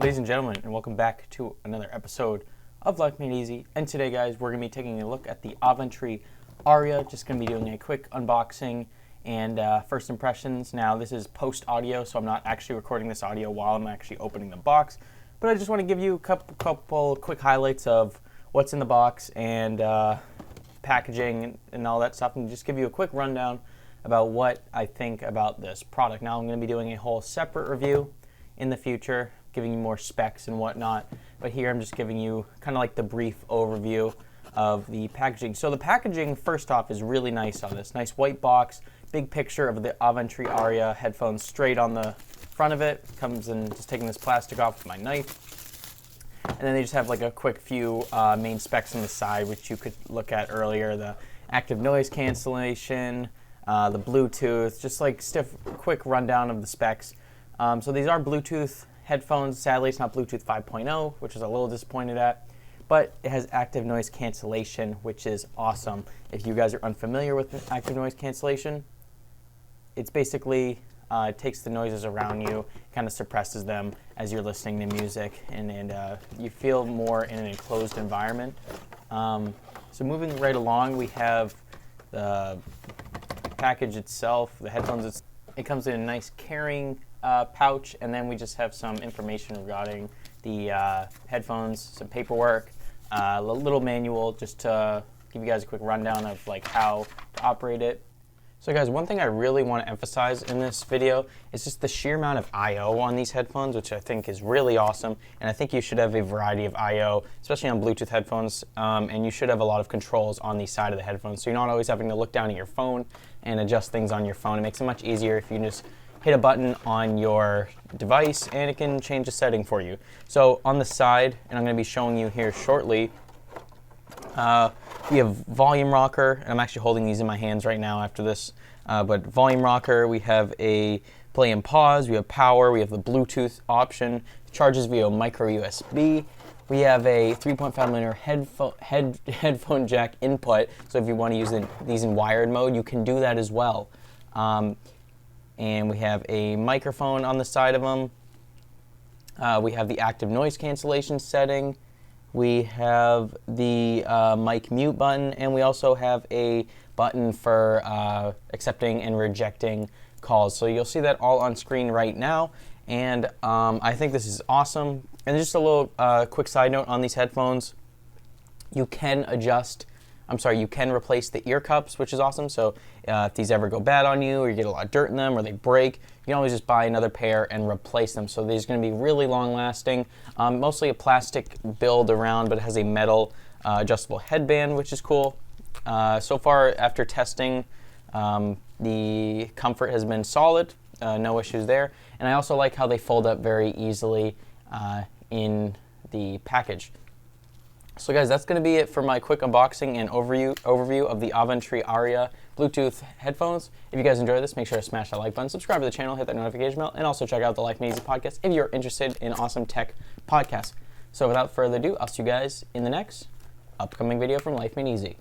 Ladies and gentlemen, and welcome back to another episode of Life Made Easy. And today, guys, we're going to be taking a look at the Avantree Aria. Just going to be doing a quick unboxing and first impressions. Now, this is post-audio, so I'm not actually recording this audio while I'm actually opening the box. But I just want to give you a couple quick highlights of what's in the box and packaging and all that stuff, and just give you a quick rundown about what I think about this product. Now, I'm going to be doing a whole separate review in the future, giving you more specs and whatnot, but here I'm just giving you kind of like the brief overview of the packaging. So the packaging, first off, is really nice on this. Nice white box, big picture of the Avantree Aria headphones straight on the front of it. Comes in, just taking this plastic off with my knife. And then they just have like a quick few main specs on the side, which you could look at earlier. The active noise cancellation, the Bluetooth, just like quick rundown of the specs. So these are Bluetooth headphones. Sadly, it's not Bluetooth 5.0, which is a little disappointed at, but it has active noise cancellation, which is awesome. If you guys are unfamiliar with active noise cancellation, it's basically it takes the noises around you, kind of suppresses them as you're listening to music, and you feel more in an enclosed environment. So moving right along, we have the package itself, the headphones. It comes in a nice carrying pouch, and then we just have some information regarding the headphones, some paperwork, a little manual just to give you guys a quick rundown of like how to operate it. So guys, one thing I really want to emphasize in this video is just the sheer amount of I/O on these headphones, which I think is really awesome. And I think you should have a variety of I/O, especially on Bluetooth headphones, and you should have a lot of controls on the side of the headphones, so you're not always having to look down at your phone and adjust things on your phone. It makes it much easier if you can just hit a button on your device and it can change a setting for you. So on the side, and I'm going to be showing you here shortly, we have volume rocker, and I'm actually holding these in my hands right now after this, but volume rocker, we have a play and pause, we have power, we have the Bluetooth option, charges via micro USB, we have a 3.5mm headphone jack input, so if you want to use these in wired mode, you can do that as well. And we have a microphone on the side of them. We have the active noise cancellation setting. We have the mic mute button, and we also have a button for accepting and rejecting calls. So you'll see that all on screen right now, and I think this is awesome. And just a little quick side note on these headphones, you can replace the ear cups, which is awesome. So if these ever go bad on you, or you get a lot of dirt in them, or they break, you can always just buy another pair and replace them. So these are going to be really long lasting. Mostly a plastic build around, but it has a metal adjustable headband, which is cool. So far, after testing, the comfort has been solid, no issues there. And I also like how they fold up very easily in the package. So guys, that's going to be it for my quick unboxing and overview of the Avantree Aria Bluetooth headphones. If you guys enjoyed this, make sure to smash that like button, subscribe to the channel, hit that notification bell, and also check out the Life Made Easy podcast if you're interested in awesome tech podcasts. So without further ado, I'll see you guys in the next upcoming video from Life Made Easy.